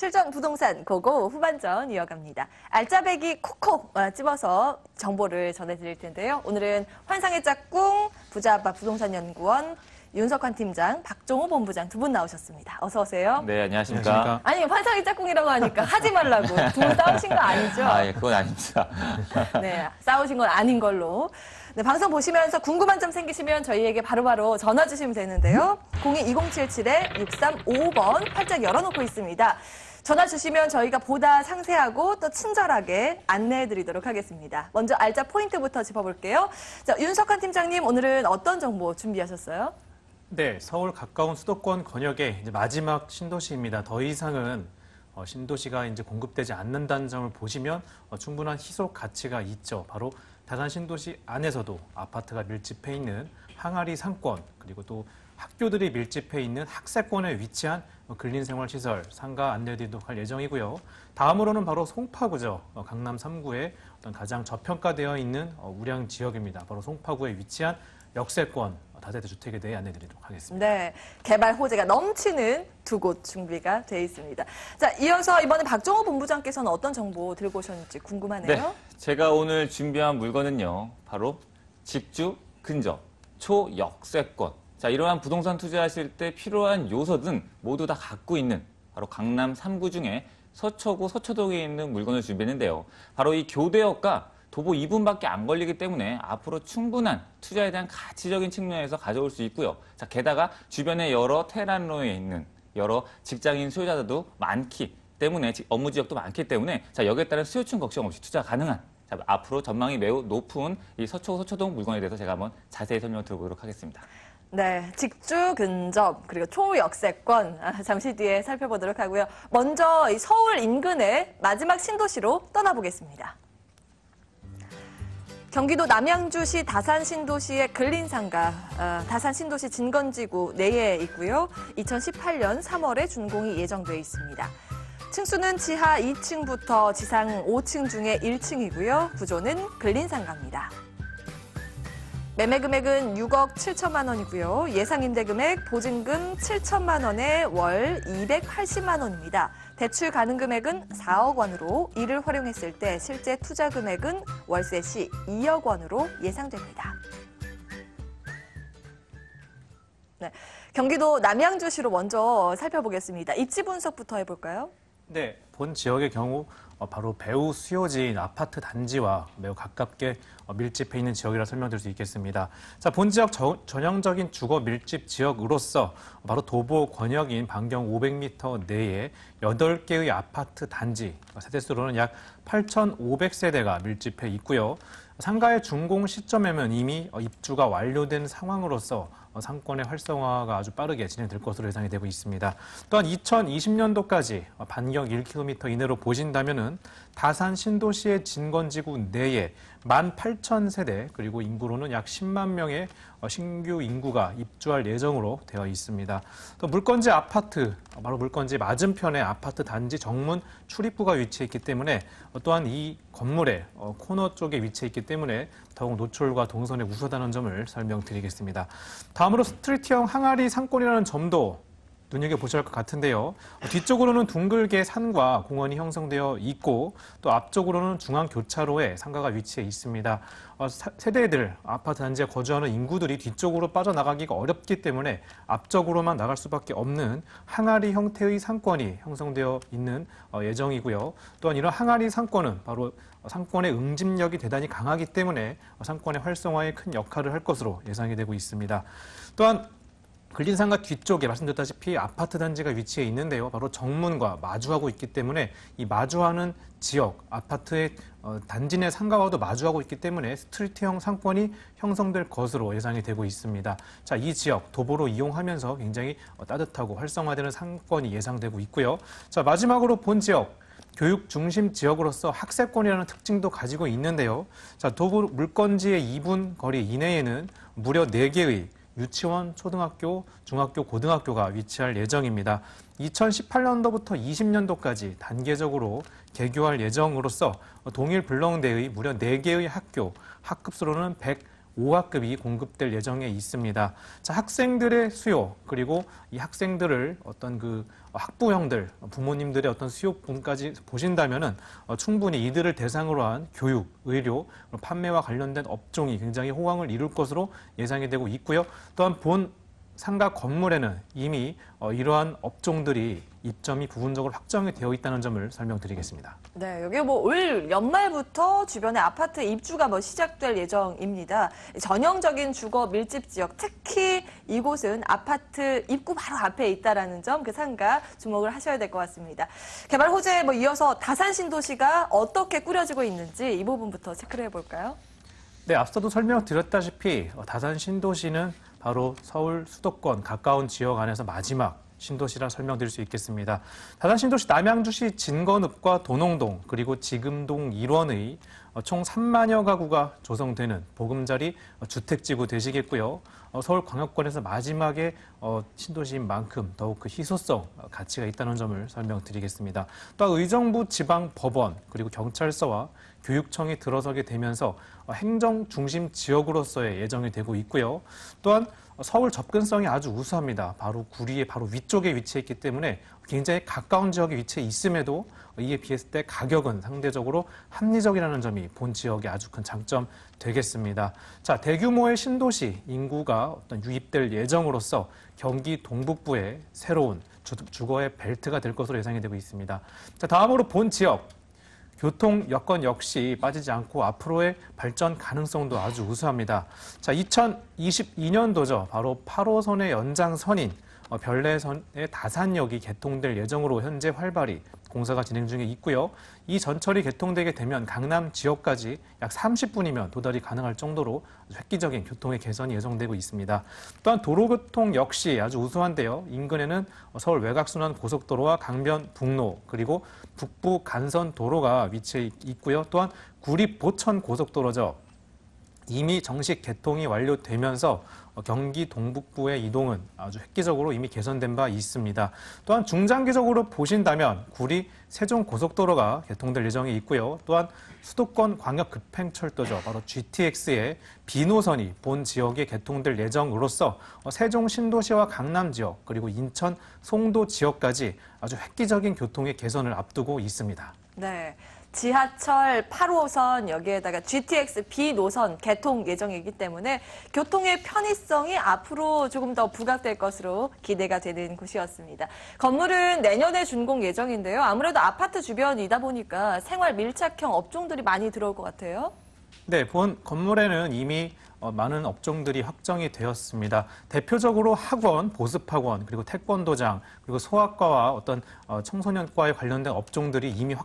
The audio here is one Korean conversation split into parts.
실전 부동산 고고 후반전 이어갑니다. 알짜배기 콕콕 집어서 정보를 전해드릴 텐데요. 오늘은 환상의 짝꿍 부자아빠 부동산연구원 윤석환 팀장, 박종호 본부장 두 분 나오셨습니다. 어서 오세요. 네, 안녕하십니까. 아니, 환상의 짝꿍이라고 하니까 하지 말라고. 두 분 싸우신 거 아니죠? 예, 그건 아닙니다. 네, 싸우신 건 아닌 걸로. 네, 방송 보시면서 궁금한 점 생기시면 저희에게 바로바로 전화 주시면 되는데요. 02-2077-6355번 활짝 열어놓고 있습니다. 전화 주시면 저희가 보다 상세하고 또 친절하게 안내해드리도록 하겠습니다. 먼저 알짜 포인트부터 짚어볼게요. 자, 윤석환 팀장님, 오늘은 어떤 정보 준비하셨어요? 네, 서울 가까운 수도권 권역의 이제 마지막 신도시입니다. 더 이상은 신도시가 이제 공급되지 않는다는 점을 보시면 충분한 희소 가치가 있죠. 바로 다산 신도시 안에서도 아파트가 밀집해 있는 항아리 상권, 그리고 또 학교들이 밀집해 있는 학세권에 위치한 근린생활시설, 상가 안내드리도록 할 예정이고요. 다음으로는 바로 송파구죠. 강남 3구의 가장 저평가되어 있는 우량 지역입니다. 바로 송파구에 위치한 역세권 다세대 주택에 대해 안내드리도록 하겠습니다. 네, 개발 호재가 넘치는 두 곳 준비가 되어 있습니다. 자, 이어서 이번에 박종호 본부장께서는 어떤 정보 들고 오셨는지 궁금하네요. 네, 제가 오늘 준비한 물건은요, 바로 직주, 근접, 초역세권. 자, 이러한 부동산 투자하실 때 필요한 요소든 모두 다 갖고 있는 바로 강남 3구 중에 서초구, 서초동에 있는 물건을 준비했는데요. 바로 이 교대역과 도보 2분밖에 안 걸리기 때문에 앞으로 충분한 투자에 대한 가치적인 측면에서 가져올 수 있고요. 자, 게다가 주변에 여러 테란로에 있는 여러 직장인 수요자들도 많기 때문에 업무 지역도 많기 때문에 자, 여기에 따른 수요층 걱정 없이 투자 가능한 자, 앞으로 전망이 매우 높은 이 서초구, 서초동 물건에 대해서 제가 한번 자세히 설명을 드려보도록 하겠습니다. 네, 직주 근접 그리고 초역세권 잠시 뒤에 살펴보도록 하고요. 먼저 이 서울 인근의 마지막 신도시로 떠나보겠습니다. 경기도 남양주시 다산신도시의 근린상가, 다산신도시 진건지구 내에 있고요. 2018년 3월에 준공이 예정돼 있습니다. 층수는 지하 2층부터 지상 5층 중에 1층이고요. 구조는 근린상가입니다. 매매 금액은 6억 7천만 원이고요. 예상 임대 금액 보증금 7천만 원에 월 280만 원입니다. 대출 가능 금액은 4억 원으로 이를 활용했을 때 실제 투자 금액은 월세 시 2억 원으로 예상됩니다. 네, 경기도 남양주시로 먼저 살펴보겠습니다. 입지 분석부터 해볼까요? 네, 본 지역의 경우 바로 배후 수요지인 아파트 단지와 매우 가깝게 밀집해 있는 지역이라 설명드릴 수 있겠습니다. 자, 본 지역 전형적인 주거 밀집 지역으로서 바로 도보 권역인 반경 500m 내에 8개의 아파트 단지, 세대수로는 약 8,500세대가 밀집해 있고요. 상가의 준공 시점에는 이미 입주가 완료된 상황으로서 상권의 활성화가 아주 빠르게 진행될 것으로 예상이 되고 있습니다. 또한 2020년도까지 반경 1km 이내로 보신다면은 다산 신도시의 진건지구 내에 18,000세대 그리고 인구로는 약 10만 명의 신규 인구가 입주할 예정으로 되어 있습니다. 또 물건지 아파트, 바로 물건지 맞은편에 아파트 단지 정문 출입구가 위치해 있기 때문에 또한 이 건물의 코너 쪽에 위치해 있기 때문에 더욱 노출과 동선에 우수하다는 점을 설명드리겠습니다. 다음으로 스트리트형 항아리 상권이라는 점도 눈여겨보실 것 같은데요. 뒤쪽으로는 둥글게 산과 공원이 형성되어 있고 또 앞쪽으로는 중앙교차로에 상가가 위치해 있습니다. 세대들, 아파트 단지에 거주하는 인구들이 뒤쪽으로 빠져나가기가 어렵기 때문에 앞쪽으로만 나갈 수밖에 없는 항아리 형태의 상권이 형성되어 있는 예정이고요. 또한 이런 항아리 상권은 바로 상권의 응집력이 대단히 강하기 때문에 상권의 활성화에 큰 역할을 할 것으로 예상이 되고 있습니다. 또한 근린상가 뒤쪽에 말씀드렸다시피 아파트 단지가 위치해 있는데요. 바로 정문과 마주하고 있기 때문에 이 마주하는 지역, 아파트의 단지 내 상가와도 마주하고 있기 때문에 스트리트형 상권이 형성될 것으로 예상이 되고 있습니다. 자, 이 지역 도보로 이용하면서 굉장히 따뜻하고 활성화되는 상권이 예상되고 있고요. 자, 마지막으로 본 지역. 교육 중심 지역으로서 학세권이라는 특징도 가지고 있는데요. 자, 도보 물건지의 2분 거리 이내에는 무려 4개의 유치원, 초등학교, 중학교, 고등학교가 위치할 예정입니다. 2018년도부터 20년도까지 단계적으로 개교할 예정으로서 동일 블럭내의 무려 4개의 학교, 학급수로는 5학급이 공급될 예정에 있습니다. 자, 학생들의 수요 그리고 이 학생들을 어떤 그 학부형들, 부모님들의 어떤 수요분까지 보신다면은 충분히 이들을 대상으로 한 교육, 의료, 판매와 관련된 업종이 굉장히 호황을 이룰 것으로 예상이 되고 있고요. 또한 본 상가 건물에는 이미 이러한 업종들이 입점이 부분적으로 확정이 되어 있다는 점을 설명드리겠습니다. 네, 여기 뭐 올 연말부터 주변에 아파트 입주가 시작될 예정입니다. 전형적인 주거 밀집 지역, 특히 이곳은 아파트 입구 바로 앞에 있다라는 점, 그 상가 주목을 하셔야 될 것 같습니다. 개발 호재에 이어서 다산 신도시가 어떻게 꾸려지고 있는지 이 부분부터 체크를 해볼까요? 네, 앞서도 설명드렸다시피 다산 신도시는 바로 서울 수도권 가까운 지역 안에서 마지막 신도시라 설명드릴 수 있겠습니다. 다산 신도시 남양주시 진건읍과 도농동 그리고 지금동 일원의 총 3만여 가구가 조성되는 보금자리 주택지구 되시겠고요. 서울광역권에서 마지막에 신도시인 만큼 더욱 그 희소성 가치가 있다는 점을 설명드리겠습니다. 또 의정부 지방법원 그리고 경찰서와 교육청이 들어서게 되면서 행정 중심 지역으로서의 예정이 되고 있고요. 또한 서울 접근성이 아주 우수합니다. 바로 구리의 바로 위쪽에 위치했기 때문에 굉장히 가까운 지역에 위치해 있음에도 이에 비했을 때 가격은 상대적으로 합리적이라는 점이 본 지역의 아주 큰 장점 되겠습니다. 자, 대규모의 신도시 인구가 어떤 유입될 예정으로서 경기 동북부의 새로운 주거의 벨트가 될 것으로 예상이 되고 있습니다. 자, 다음으로 본 지역. 교통 여건 역시 빠지지 않고 앞으로의 발전 가능성도 아주 우수합니다. 자, 2022년도죠. 바로 8호선의 연장선인 별내선의 다산역이 개통될 예정으로 현재 활발히 공사가 진행 중에 있고요. 이 전철이 개통되게 되면 강남 지역까지 약 30분이면 도달이 가능할 정도로 획기적인 교통의 개선이 예정되고 있습니다. 또한 도로교통 역시 아주 우수한데요. 인근에는 서울 외곽순환 고속도로와 강변 북로 그리고 북부 간선 도로가 위치해 있고요. 또한 구리 보천 고속도로죠. 이미 정식 개통이 완료되면서 경기 동북부의 이동은 아주 획기적으로 이미 개선된 바 있습니다. 또한 중장기적으로 보신다면 구리 세종 고속도로가 개통될 예정이 있고요. 또한 수도권 광역 급행철도죠. 바로 GTX의 B노선이 본 지역에 개통될 예정으로서 세종 신도시와 강남 지역 그리고 인천 송도 지역까지 아주 획기적인 교통의 개선을 앞두고 있습니다. 네. 지하철 8호선 여기에다가 GTX B 노선 개통 예정이기 때문에 교통의 편의성이 앞으로 조금 더 부각될 것으로 기대가 되는 곳이었습니다. 건물은 내년에 준공 예정인데요. 아무래도 아파트 주변이다 보니까 생활 밀착형 업종들이 많이 들어올 것 같아요. 네, 본 건물에는 이미 많은 업종들이 확정이 되었습니다. 대표적으로 학원, 보습학원, 그리고 태권도장, 그리고 소아과와 어떤 청소년과에 관련된 업종들이 이미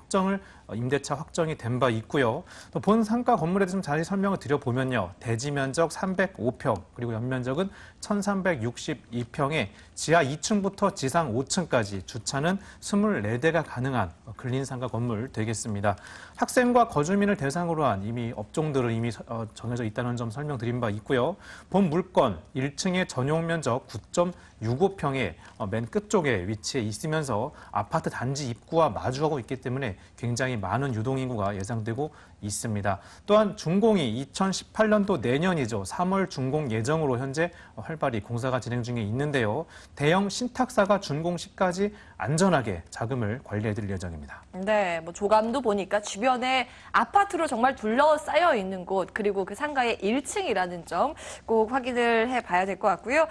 임대차 확정이 된 바 있고요. 또 본 상가 건물에 좀 자세히 설명을 드려보면요. 대지 면적 305평, 그리고 연면적은 1362평에 지하 2층부터 지상 5층까지 주차는 24대가 가능한 근린상가 건물 되겠습니다. 학생과 거주민을 대상으로 한 이미 업종들은 이미 정해져 있다는 점 설명드린 바 있고요. 본 물건 1층의 전용 면적 9.65평에 맨 끝쪽에 위치해 있으면서 아파트 단지 입구와 마주하고 있기 때문에 굉장히 많은 유동인구가 예상되고 있습니다. 또한 준공이 2018년도 내년이죠. 3월 준공 예정으로 현재 활발히 공사가 진행 중에 있는데요. 대형 신탁사가 준공 시까지 안전하게 자금을 관리해드릴 예정입니다. 네, 조감도 보니까 주변에 아파트로 정말 둘러싸여 있는 곳 그리고 그 상가의 1층이라는 점 꼭 확인을 해봐야 될 것 같고요.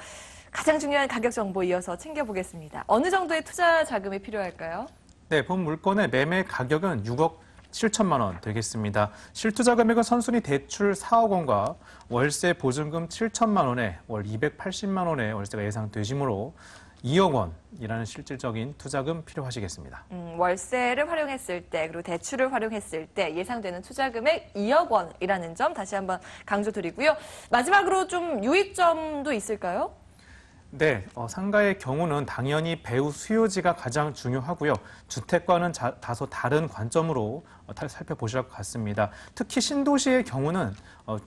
가장 중요한 가격 정보 이어서 챙겨보겠습니다. 어느 정도의 투자 자금이 필요할까요? 네, 본 물건의 매매 가격은 6억 7천만 원 되겠습니다. 실투자 금액은 선순위 대출 4억 원과 월세 보증금 7천만 원에 월 280만 원의 월세가 예상되시므로 2억 원이라는 실질적인 투자금 필요하시겠습니다. 월세를 활용했을 때 그리고 대출을 활용했을 때 예상되는 투자 금액 2억 원이라는 점 다시 한번 강조드리고요. 마지막으로 좀 유의점도 있을까요? 네, 상가의 경우는 당연히 배우 수요지가 가장 중요하고요. 주택과는 다소 다른 관점으로 살펴보실 것 같습니다. 특히 신도시의 경우는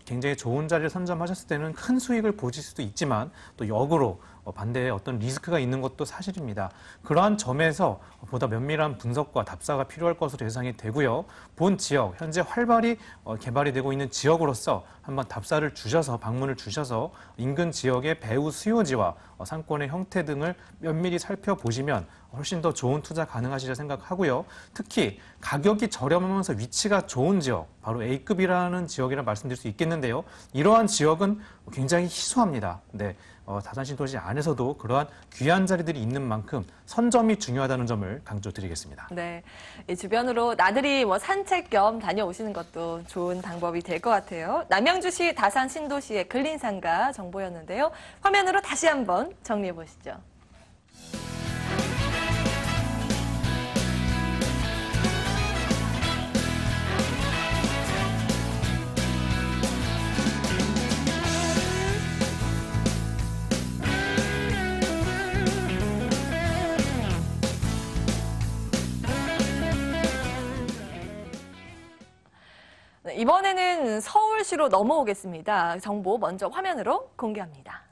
굉장히 좋은 자리를 선점하셨을 때는 큰 수익을 보실 수도 있지만 또 역으로 반대에 어떤 리스크가 있는 것도 사실입니다. 그러한 점에서 보다 면밀한 분석과 답사가 필요할 것으로 예상이 되고요. 본 지역, 현재 활발히 개발이 되고 있는 지역으로서 한번 답사를 주셔서 방문을 주셔서 인근 지역의 배후 수요지와 상권의 형태 등을 면밀히 살펴보시면 훨씬 더 좋은 투자 가능하시리라 생각하고요. 특히 가격이 저렴하면서 위치가 좋은 지역, 바로 A급이라는 지역이라 말씀드릴 수 있겠는데요. 이러한 지역은 굉장히 희소합니다. 네, 다산신도시 안에서도 그러한 귀한 자리들이 있는 만큼 선점이 중요하다는 점을 강조드리겠습니다. 네, 이 주변으로 나들이 산책 겸 다녀오시는 것도 좋은 방법이 될 것 같아요. 남양주시 다산신도시의 근린상가 정보였는데요. 화면으로 다시 한번 정리해 보시죠. 이번에는 서울시로 넘어오겠습니다. 정보 먼저 화면으로 공개합니다.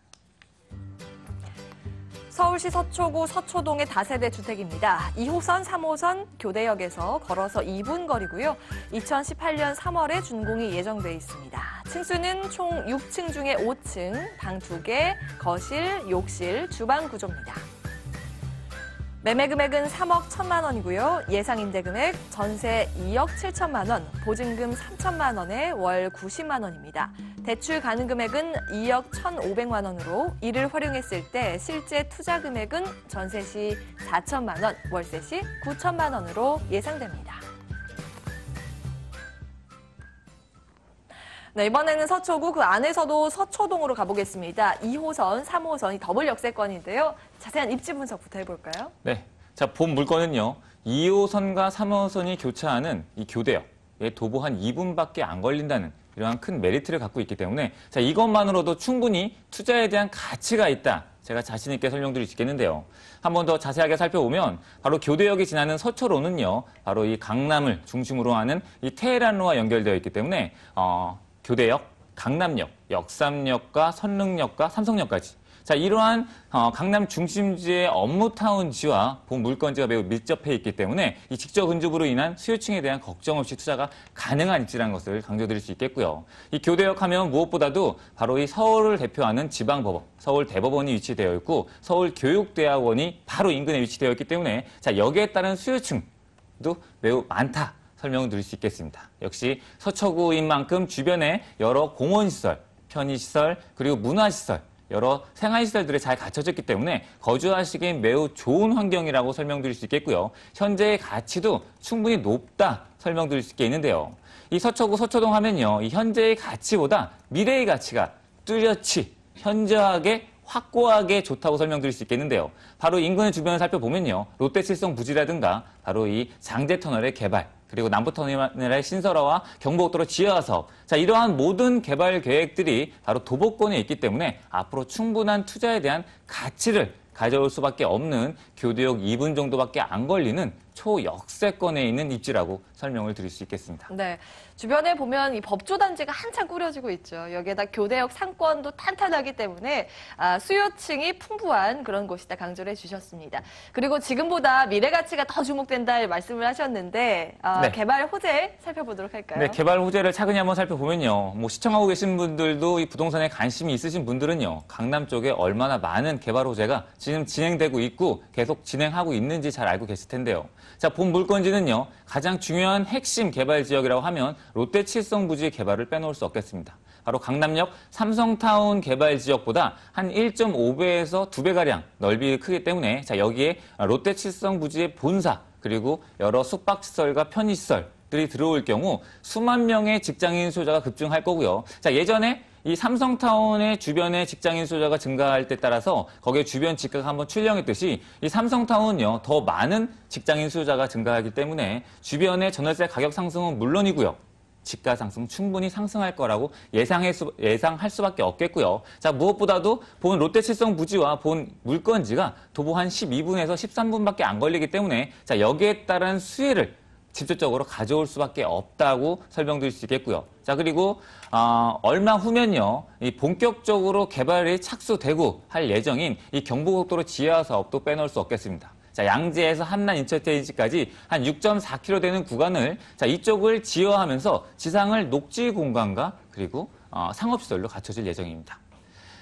서울시 서초구 서초동의 다세대 주택입니다. 2호선, 3호선 교대역에서 걸어서 2분 거리고요. 2018년 3월에 준공이 예정돼 있습니다. 층수는 총 6층 중에 5층, 방 2개, 거실, 욕실, 주방 구조입니다. 매매 금액은 3억 1천만 원이고요. 예상 임대 금액 전세 2억 7천만 원, 보증금 3천만 원에 월 90만 원입니다. 대출 가능 금액은 2억 1,500만 원으로 이를 활용했을 때 실제 투자 금액은 전세 시 4천만 원, 월세 시 9천만 원으로 예상됩니다. 네, 이번에는 서초구 그 안에서도 서초동으로 가보겠습니다. 2호선, 3호선이 더블 역세권인데요. 자세한 입지 분석부터 해볼까요? 네, 자, 본 물건은요. 2호선과 3호선이 교차하는 이 교대역에 도보 한 2분밖에 안 걸린다는 이러한 큰 메리트를 갖고 있기 때문에 자, 이것만으로도 충분히 투자에 대한 가치가 있다. 제가 자신 있게 설명드릴 수 있겠는데요. 한 번 더 자세하게 살펴보면 바로 교대역이 지나는 서초로는요. 바로 이 강남을 중심으로 하는 이 테헤란로와 연결되어 있기 때문에 교대역, 강남역, 역삼역과 선릉역과 삼성역까지 자, 이러한 강남 중심지의 업무타운지와 본 물건지가 매우 밀접해 있기 때문에 이 직접 근접으로 인한 수요층에 대한 걱정 없이 투자가 가능한 입지라는 것을 강조드릴 수 있겠고요. 이 교대역 하면 무엇보다도 바로 이 서울을 대표하는 지방법원, 서울대법원이 위치되어 있고 서울교육대학원이 바로 인근에 위치되어 있기 때문에 자, 여기에 따른 수요층도 매우 많다. 설명을 드릴 수 있겠습니다. 역시 서초구인 만큼 주변에 여러 공원시설, 편의시설, 그리고 문화시설, 여러 생활시설들이 잘 갖춰졌기 때문에 거주하시기엔 매우 좋은 환경이라고 설명드릴 수 있겠고요. 현재의 가치도 충분히 높다 설명드릴 수 있겠는데요. 이 서초구 서초동 하면요. 이 현재의 가치보다 미래의 가치가 뚜렷이 현저하게 확고하게 좋다고 설명드릴 수 있겠는데요. 바로 인근의 주변을 살펴보면요. 롯데칠성 부지라든가 바로 이 장제터널의 개발, 그리고 남부터미널의 신설화와 경부고속도로 지하화 사업. 자, 이러한 모든 개발 계획들이 바로 도보권에 있기 때문에 앞으로 충분한 투자에 대한 가치를 가져올 수밖에 없는 교대역 2분 정도밖에 안 걸리는 초역세권에 있는 입지라고 설명을 드릴 수 있겠습니다. 네, 주변에 보면 이 법조단지가 한창 꾸려지고 있죠. 여기에다 교대역 상권도 탄탄하기 때문에 수요층이 풍부한 그런 곳이다 강조를 해주셨습니다. 그리고 지금보다 미래 가치가 더 주목된다 말씀을 하셨는데 네. 개발 호재 살펴보도록 할까요? 네, 개발 호재를 차근히 한번 살펴보면요. 시청하고 계신 분들도 이 부동산에 관심이 있으신 분들은요. 강남 쪽에 얼마나 많은 개발 호재가 지금 진행되고 있고 계속 진행하고 있는지 잘 알고 계실 텐데요. 자, 본 물건지는요. 가장 중요한 핵심 개발 지역이라고 하면 롯데 칠성 부지 개발을 빼놓을 수 없겠습니다. 바로 강남역 삼성타운 개발 지역보다 한 1.5배에서 2배가량 넓이 크기 때문에 자, 여기에 롯데 칠성 부지의 본사 그리고 여러 숙박시설과 편의시설들이 들어올 경우 수만 명의 직장인 수요자가 급증할 거고요. 자, 예전에 이 삼성타운의 주변의 직장인 수요자가 증가할 때 따라서 거기에 주변 집가가 한번 출렁했듯이 이 삼성타운은요 더 많은 직장인 수요자가 증가하기 때문에 주변의 전월세 가격 상승은 물론이고요. 집가 상승 충분히 상승할 거라고 예상할 수밖에 없겠고요. 자, 무엇보다도 본 롯데칠성 부지와 본 물건지가 도보 한 12분에서 13분밖에 안 걸리기 때문에 자, 여기에 따른 수혜를 직접적으로 가져올 수밖에 없다고 설명드릴 수 있겠고요. 자, 그리고 얼마 후면요, 이 본격적으로 개발이 착수되고 할 예정인 이 경부고속도로 지하 사업도 빼놓을 수 없겠습니다. 자, 양재에서 한남 인터체인지까지 한 6.4km 되는 구간을 자, 이쪽을 지어하면서 지상을 녹지 공간과 그리고 상업시설로 갖춰질 예정입니다.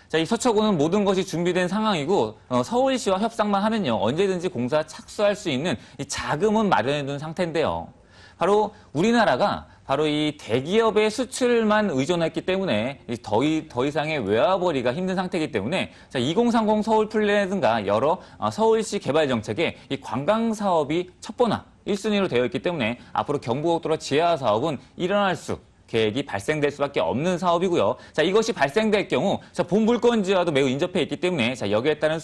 자, 이 서초구는 모든 것이 준비된 상황이고 서울시와 협상만 하면요 언제든지 공사 착수할 수 있는 이 자금은 마련해 둔 상태인데요. 바로 우리나라가 바로 이 대기업의 수출만 의존했기 때문에 더 이상의 외화벌이가 힘든 상태이기 때문에 자, 2030 서울 플랜이라든가 여러 서울시 개발 정책에 이 관광 사업이 첩보나 1순위로 되어 있기 때문에 앞으로 경부고속도로 지하 사업은 일어날 수 계획이 발생될 수밖에 없는 사업이고요. 자, 이것이 발생될 경우 자, 본 물건지와도 매우 인접해 있기 때문에 자, 여기에 따른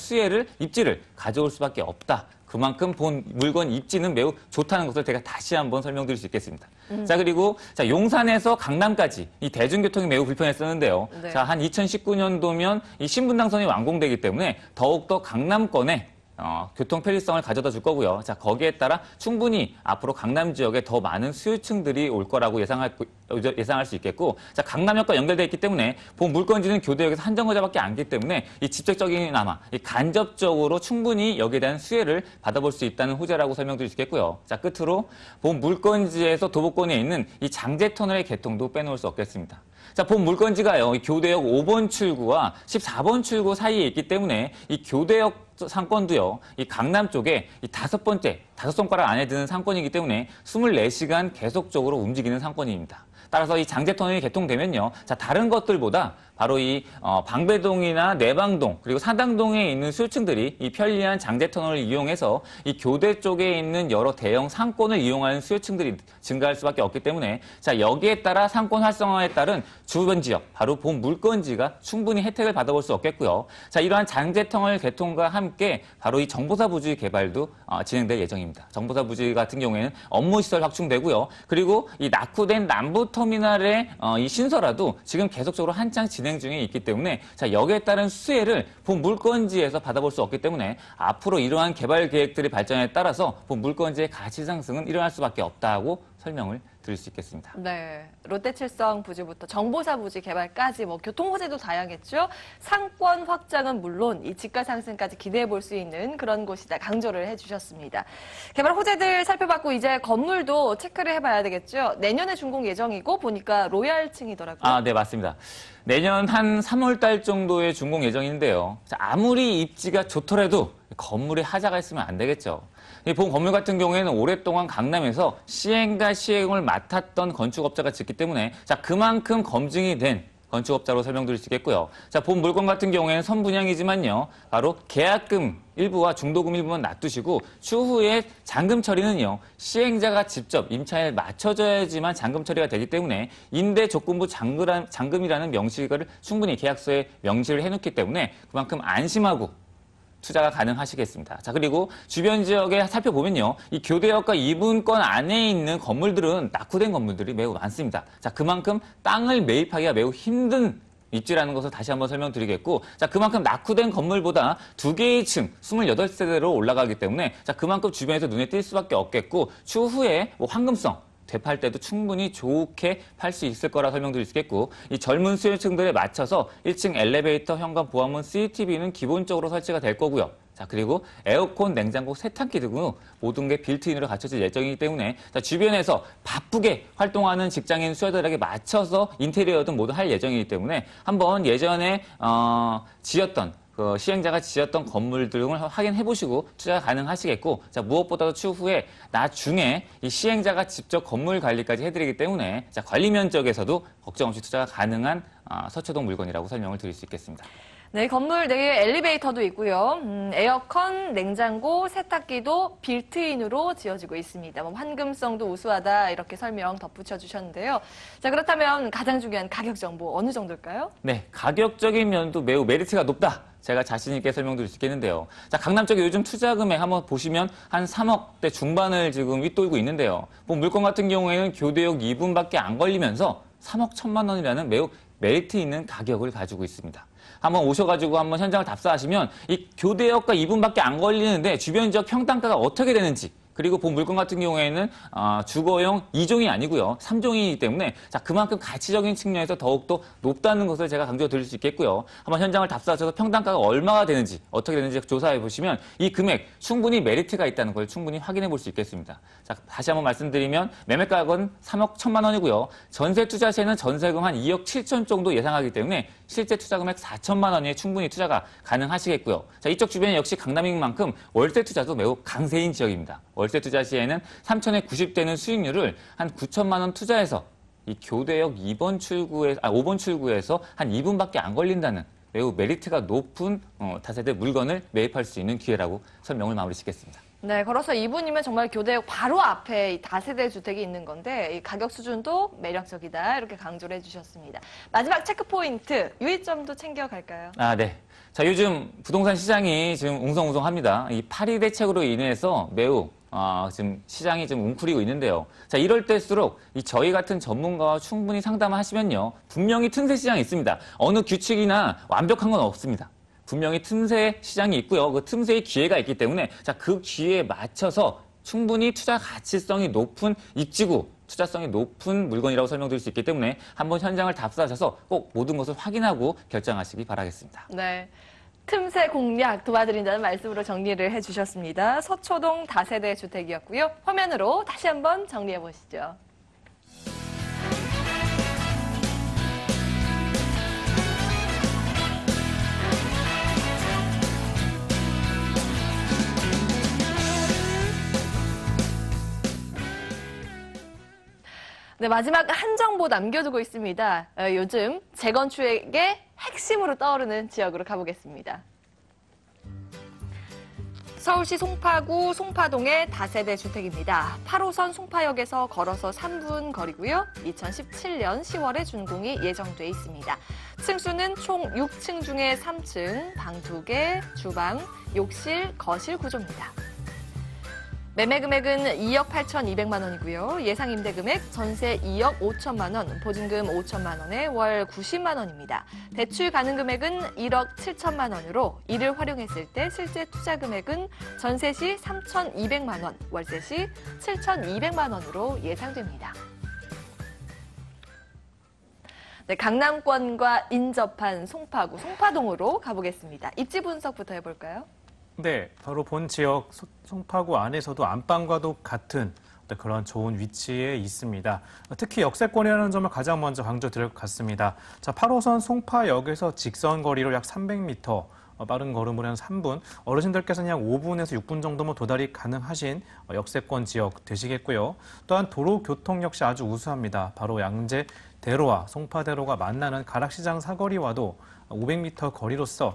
입지를 가져올 수밖에 없다. 그만큼 본 물건 입지는 매우 좋다는 것을 제가 다시 한번 설명드릴 수 있겠습니다. 자, 그리고 자, 용산에서 강남까지 이 대중교통이 매우 불편했었는데요. 네. 자, 한 2019년도면 이 신분당선이 완공되기 때문에 더욱더 강남권에 교통 편리성을 가져다 줄 거고요. 자, 거기에 따라 충분히 앞으로 강남 지역에 더 많은 수요층들이 올 거라고 예상할 수 있겠고, 자, 강남역과 연결되어 있기 때문에 본 물건지는 교대역에서 한정거장밖에 안 되기 때문에 이 직접적이나마 이 간접적으로 충분히 여기에 대한 수혜를 받아볼 수 있다는 호재라고 설명드릴 수 있겠고요. 자, 끝으로 본 물건지에서 도보권에 있는 이 장제터널의 개통도 빼놓을 수 없겠습니다. 자, 본 물건지가요, 이 교대역 5번 출구와 14번 출구 사이에 있기 때문에 이 교대역 상권도요, 이 강남 쪽에 이 다섯 손가락 안에 드는 상권이기 때문에 24시간 계속적으로 움직이는 상권입니다. 따라서 이 장제터널이 개통되면요, 자, 다른 것들보다 바로 이 방배동이나 내방동 그리고 사당동에 있는 수요층들이 이 편리한 장제터널을 이용해서 이 교대 쪽에 있는 여러 대형 상권을 이용하는 수요층들이 증가할 수밖에 없기 때문에 자, 여기에 따라 상권 활성화에 따른 주변 지역, 바로 본 물건지가 충분히 혜택을 받아볼 수 없겠고요. 자, 이러한 장제터널 개통과 함께 바로 이 정보사 부지 개발도 진행될 예정입니다. 정보사 부지 같은 경우에는 업무시설 확충되고요. 그리고 이 낙후된 남부터미널의 이 신설화도 지금 계속적으로 한창 진행 중에 있기 때문에 자, 여기에 따른 수혜를 본 물건지에서 받아볼 수 없기 때문에 앞으로 이러한 개발 계획들의 발전에 따라서 본 물건지의 가치 상승은 일어날 수밖에 없다고 설명을 드릴 수 있겠습니다. 네, 롯데칠성 부지부터 정보사 부지 개발까지 뭐 교통 호재도 다양했죠. 상권 확장은 물론 이 집가 상승까지 기대해 볼 수 있는 그런 곳이다 강조를 해주셨습니다. 개발 호재들 살펴봤고 이제 건물도 체크를 해봐야 되겠죠. 내년에 준공 예정이고 보니까 로얄층이더라고요. 네, 맞습니다. 내년 한 3월 달 정도에 준공 예정인데요. 자, 아무리 입지가 좋더라도 건물에 하자가 있으면 안 되겠죠. 본 건물 같은 경우에는 오랫동안 강남에서 시행과 시행을 맡았던 건축업자가 짓기 때문에 자, 그만큼 검증이 된 건축업자로 설명드릴 수 있겠고요. 자, 본 물건 같은 경우에는 선분양이지만요, 바로 계약금 일부와 중도금 일부만 놔두시고 추후에 잔금 처리는요, 시행자가 직접 임차인을 맞춰줘야지만 잔금 처리가 되기 때문에 임대 조건부 잔금이라는 명시를 충분히 계약서에 명시를 해놓기 때문에 그만큼 안심하고 투자가 가능하시겠습니다. 자, 그리고 주변 지역에 살펴보면요, 이 교대역과 2분권 안에 있는 건물들은 낙후된 건물들이 매우 많습니다. 자, 그만큼 땅을 매입하기가 매우 힘든 입지라는 것을 다시 한번 설명드리겠고, 자, 그만큼 낙후된 건물보다 2개의 층, 28세대로 올라가기 때문에 자, 그만큼 주변에서 눈에 띌 수밖에 없겠고, 추후에 뭐 황금성 되팔 때도 충분히 좋게 팔 수 있을 거라 설명드릴 수 있겠고, 이 젊은 수요층들에 맞춰서 1층 엘리베이터, 현관, 보안문, CCTV는 기본적으로 설치가 될 거고요. 자, 그리고 에어컨, 냉장고, 세탁기 등은 모든 게 빌트인으로 갖춰질 예정이기 때문에 자, 주변에서 바쁘게 활동하는 직장인 수요들에게 맞춰서 인테리어 등 모두 할 예정이기 때문에 한번 예전에 지었던 시행자가 지었던 건물 등을 확인해 보시고 투자가 가능하시겠고, 자, 무엇보다도 추후에 나중에 이 시행자가 직접 건물 관리까지 해드리기 때문에 자, 관리 면적에서도 걱정 없이 투자가 가능한 서초동 물건이라고 설명을 드릴 수 있겠습니다. 네, 건물 내에 엘리베이터도 있고요. 에어컨, 냉장고, 세탁기도 빌트인으로 지어지고 있습니다. 뭐 환금성도 우수하다 이렇게 설명 덧붙여 주셨는데요. 자, 그렇다면 가장 중요한 가격 정보 어느 정도일까요? 네, 가격적인 면도 매우 메리트가 높다. 제가 자신 있게 설명드릴 수 있겠는데요. 자, 강남 쪽에 요즘 투자 금액 한번 보시면 한 3억대 중반을 지금 윗돌고 있는데요. 뭐 물건 같은 경우에는 교대역 2분밖에 안 걸리면서 3억 1천만 원이라는 매우 메리트 있는 가격을 가지고 있습니다. 한번 오셔가지고 한번 현장을 답사하시면 이 교대역과 2분밖에 안 걸리는데 주변 지역 평당가가 어떻게 되는지 그리고 본 물건 같은 경우에는 주거용 2종이 아니고요. 3종이기 때문에 자, 그만큼 가치적인 측면에서 더욱더 높다는 것을 제가 강조드릴 수 있겠고요. 한번 현장을 답사하셔서 평당가가 얼마가 되는지 어떻게 되는지 조사해 보시면 이 금액 충분히 메리트가 있다는 걸 충분히 확인해 볼 수 있겠습니다. 자, 다시 한번 말씀드리면 매매가격은 3억 1천만 원이고요. 전세 투자 시에는 전세금 한 2억 7천 정도 예상하기 때문에 실제 투자 금액 4천만 원에 충분히 투자가 가능하시겠고요. 자, 이쪽 주변에 역시 강남인 만큼 월세 투자도 매우 강세인 지역입니다. 월세 투자 시에는 3천에 90대는 수익률을 한 9천만 원 투자해서 이 교대역 5번 출구에서 한 2분밖에 안 걸린다는 매우 메리트가 높은 다세대 물건을 매입할 수 있는 기회라고 설명을 마무리 짓겠습니다. 네, 걸어서 2분이면 정말 교대역 바로 앞에 이 다세대 주택이 있는 건데 이 가격 수준도 매력적이다 이렇게 강조를 해주셨습니다. 마지막 체크 포인트, 유의점도 챙겨갈까요? 네. 자, 요즘 부동산 시장이 지금 웅성웅성합니다. 이 파리 대책으로 인해서 매우 지금 시장이 좀 웅크리고 있는데요. 자, 이럴 때일수록 저희 같은 전문가와 충분히 상담을 하시면요. 분명히 틈새 시장이 있습니다. 어느 규칙이나 완벽한 건 없습니다. 분명히 틈새 시장이 있고요. 그 틈새의 기회가 있기 때문에 자, 그 기회에 맞춰서 충분히 투자 가치성이 높은 입지구, 투자성이 높은 물건이라고 설명드릴 수 있기 때문에 한번 현장을 답사하셔서 꼭 모든 것을 확인하고 결정하시기 바라겠습니다. 네. 틈새 공략 도와드린다는 말씀으로 정리를 해주셨습니다. 서초동 다세대 주택이었고요. 화면으로 다시 한번 정리해 보시죠. 네, 마지막 한 정보 남겨두고 있습니다. 요즘 재건축의 핵심으로 떠오르는 지역으로 가보겠습니다. 서울시 송파구 송파동의 다세대 주택입니다. 8호선 송파역에서 걸어서 3분 거리고요. 2017년 10월에 준공이 예정돼 있습니다. 층수는 총 6층 중에 3층, 방 2개, 주방, 욕실, 거실 구조입니다. 매매 금액은 2억 8,200만 원이고요. 예상 임대 금액 전세 2억 5천만 원, 보증금 5천만 원에 월 90만 원입니다. 대출 가능 금액은 1억 7천만 원으로 이를 활용했을 때 실제 투자 금액은 전세 시 3,200만 원, 월세 시 7,200만 원으로 예상됩니다. 네, 강남권과 인접한 송파구, 송파동으로 가보겠습니다. 입지 분석부터 해볼까요? 네, 바로 본 지역 송파구 안에서도 안방과도 같은 그런 좋은 위치에 있습니다. 특히 역세권이라는 점을 가장 먼저 강조드릴 것 같습니다. 자, 8호선 송파역에서 직선 거리로 약 300m, 빠른 걸음으로 한 3분, 어르신들께서는 약 5분에서 6분 정도면 도달이 가능하신 역세권 지역 되시겠고요. 또한 도로 교통 역시 아주 우수합니다. 바로 양재대로와 송파대로가 만나는 가락시장 사거리와도 500m 거리로서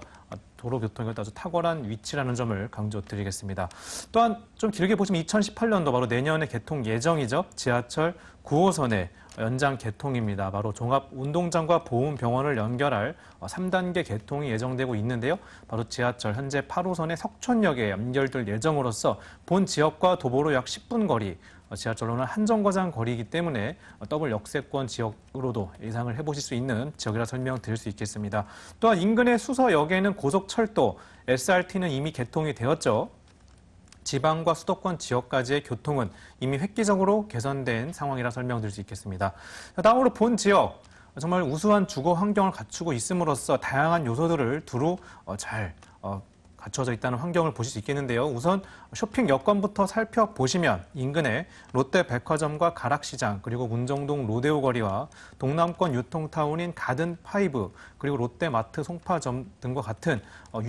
도로 교통이 아주 탁월한 위치라는 점을 강조드리겠습니다. 또한 좀 길게 보시면 2018년도 바로 내년에 개통 예정이죠. 지하철 9호선의 연장 개통입니다. 바로 종합운동장과 보훈병원을 연결할 3단계 개통이 예정되고 있는데요. 바로 지하철 현재 8호선의 석촌역에 연결될 예정으로서 본 지역과 도보로 약 10분 거리, 지하철로는 한 정거장 거리이기 때문에 더블 역세권 지역으로도 예상을 해보실 수 있는 지역이라 설명드릴 수 있겠습니다. 또한 인근의 수서역에는 고속철도, SRT는 이미 개통이 되었죠. 지방과 수도권 지역까지의 교통은 이미 획기적으로 개선된 상황이라 설명드릴 수 있겠습니다. 다음으로 본 지역, 정말 우수한 주거 환경을 갖추고 있음으로써 다양한 요소들을 두루 잘 갖춰져 있다는 환경을 보실 수 있겠는데요. 우선 쇼핑 여건부터 살펴보시면 인근에 롯데백화점과 가락시장, 그리고 문정동 로데오 거리와 동남권 유통타운인 가든파이브, 그리고 롯데마트 송파점 등과 같은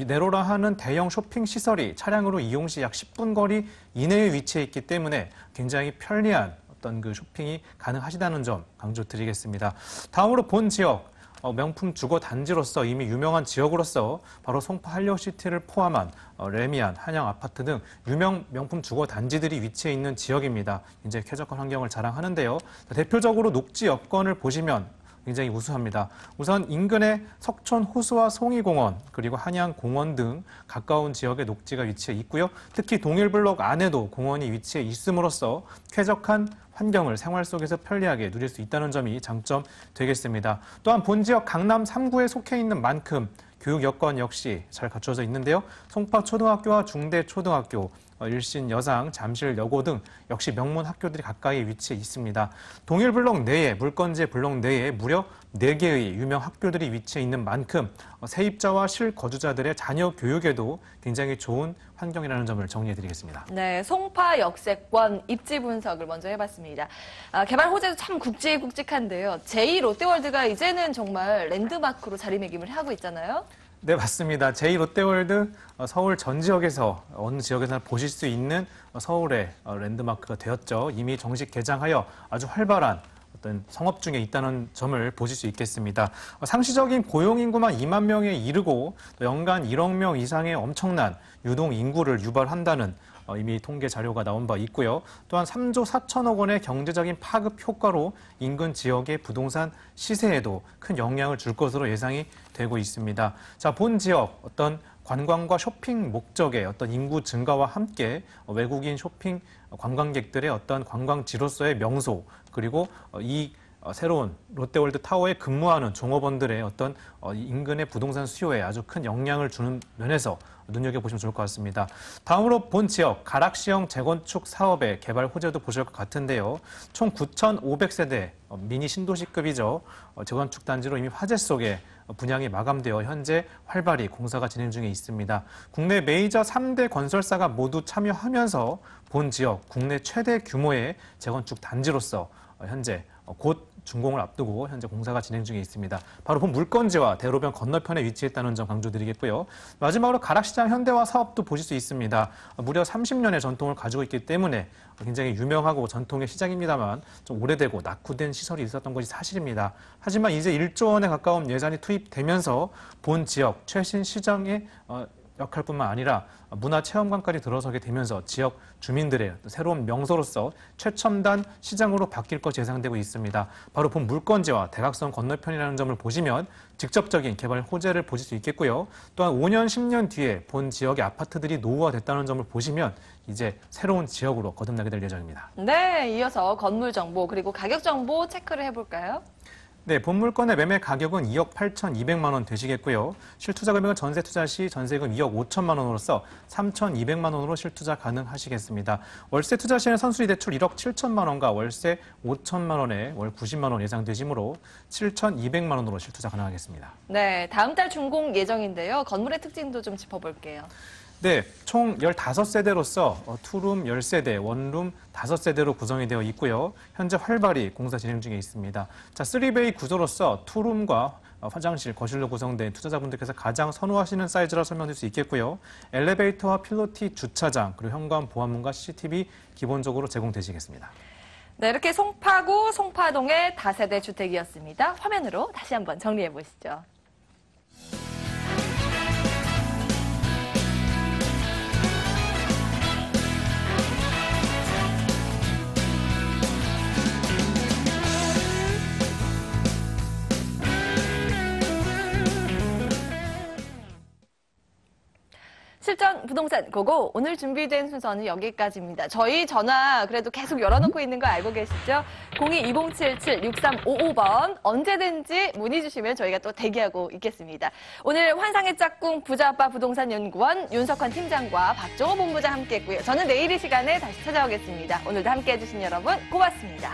내로라 하는 대형 쇼핑 시설이 차량으로 이용 시 약 10분 거리 이내에 위치해 있기 때문에 굉장히 편리한 어떤 그 쇼핑이 가능하시다는 점 강조드리겠습니다. 다음으로 본 지역, 명품 주거 단지로서 이미 유명한 지역으로서 바로 송파 한려시티를 포함한 레미안, 한양 아파트 등 유명 명품 주거 단지들이 위치해 있는 지역입니다. 굉장히 쾌적한 환경을 자랑하는데요. 대표적으로 녹지 여건을 보시면 굉장히 우수합니다. 우선 인근에 석촌 호수와 송이공원, 그리고 한양공원 등 가까운 지역에 녹지가 위치해 있고요. 특히 동일블록 안에도 공원이 위치해 있음으로써 쾌적한 환경을 생활 속에서 편리하게 누릴 수 있다는 점이 장점 되겠습니다. 또한 본 지역 강남 3구에 속해 있는 만큼 교육 여건 역시 잘 갖춰져 있는데요. 송파 초등학교와 중대 초등학교, 일신 여상, 잠실 여고 등 역시 명문 학교들이 가까이 위치해 있습니다. 동일블록 내에, 물건지 블록 내에 무려 4개의 유명 학교들이 위치해 있는 만큼 세입자와 실거주자들의 자녀 교육에도 굉장히 좋은 환경이라는 점을 정리해드리겠습니다. 네, 송파 역세권 입지 분석을 먼저 해봤습니다. 개발 호재도 참 굵직굵직한데요. 제2롯데월드가 이제는 정말 랜드마크로 자리매김을 하고 있잖아요. 네, 맞습니다. 제2롯데월드 서울 전 지역에서 어느 지역에서나 보실 수 있는 서울의 랜드마크가 되었죠. 이미 정식 개장하여 아주 활발한 어떤 성업 중에 있다는 점을 보실 수 있겠습니다. 상시적인 고용 인구만 2만 명에 이르고 또 연간 1억 명 이상의 엄청난 유동 인구를 유발한다는 이미 통계 자료가 나온 바 있고요. 또한 3조 4천억 원의 경제적인 파급 효과로 인근 지역의 부동산 시세에도 큰 영향을 줄 것으로 예상이 되고 있습니다. 자, 본 지역 어떤 관광과 쇼핑 목적의 어떤 인구 증가와 함께 외국인 쇼핑 관광객들의 어떤 관광지로서의 명소, 그리고 이 새로운 롯데월드 타워에 근무하는 종업원들의 어떤 인근의 부동산 수요에 아주 큰 영향을 주는 면에서 눈여겨보시면 좋을 것 같습니다. 다음으로 본 지역 가락시형 재건축 사업의 개발 호재도 보실 것 같은데요. 총 9,500세대 미니 신도시급이죠. 재건축 단지로 이미 화재 속에 분양이 마감되어 현재 활발히 공사가 진행 중에 있습니다. 국내 메이저 3대 건설사가 모두 참여하면서 본 지역 국내 최대 규모의 재건축 단지로서 현재 곧 준공을 앞두고 현재 공사가 진행 중에 있습니다. 바로 본 물건지와 대로변 건너편에 위치했다는 점 강조드리겠고요. 마지막으로 가락시장 현대화 사업도 보실 수 있습니다. 무려 30년의 전통을 가지고 있기 때문에 굉장히 유명하고 전통의 시장입니다만 좀 오래되고 낙후된 시설이 있었던 것이 사실입니다. 하지만 이제 1조 원에 가까운 예산이 투입되면서 본 지역 최신 시장의 역할뿐만 아니라 문화체험관까지 들어서게 되면서 지역 주민들의 새로운 명소로서 최첨단 시장으로 바뀔 것이 예상되고 있습니다. 바로 본 물건지와 대각선 건너편이라는 점을 보시면 직접적인 개발 호재를 보실 수 있겠고요. 또한 5년, 10년 뒤에 본 지역의 아파트들이 노후화됐다는 점을 보시면 이제 새로운 지역으로 거듭나게 될 예정입니다. 네, 이어서 건물 정보 그리고 가격 정보 체크를 해볼까요? 네, 본 물건의 매매 가격은 2억 8,200만 원 되시겠고요. 실투자 금액은 전세 투자 시 전세금 2억 5천만 원으로서 3,200만 원으로 실투자 가능하시겠습니다. 월세 투자 시에는 선수리 대출 1억 7천만 원과 월세 5천만 원에 월 90만 원 예상되시므로 7,200만 원으로 실투자 가능하겠습니다. 네, 다음 달 준공 예정인데요. 건물의 특징도 좀 짚어볼게요. 네, 총 15세대로서 투룸 10세대, 원룸 5세대로 구성이 되어 있고요. 현재 활발히 공사 진행 중에 있습니다. 자, 3베이 구조로서 투룸과 화장실, 거실로 구성된 투자자분들께서 가장 선호하시는 사이즈라 설명드릴 수 있겠고요. 엘리베이터와 필로티 주차장, 그리고 현관 보안문과 CCTV 기본적으로 제공되시겠습니다. 네, 이렇게 송파구, 송파동의 다세대 주택이었습니다. 화면으로 다시 한번 정리해 보시죠. 실전 부동산 고고 오늘 준비된 순서는 여기까지입니다. 저희 전화 그래도 계속 열어놓고 있는 거 알고 계시죠? 02-2077-6355번 언제든지 문의 주시면 저희가 또 대기하고 있겠습니다. 오늘 환상의 짝꿍 부자아빠 부동산연구원 윤석환 팀장과 박종호 본부장 함께했고요. 저는 내일 이 시간에 다시 찾아오겠습니다. 오늘도 함께해 주신 여러분 고맙습니다.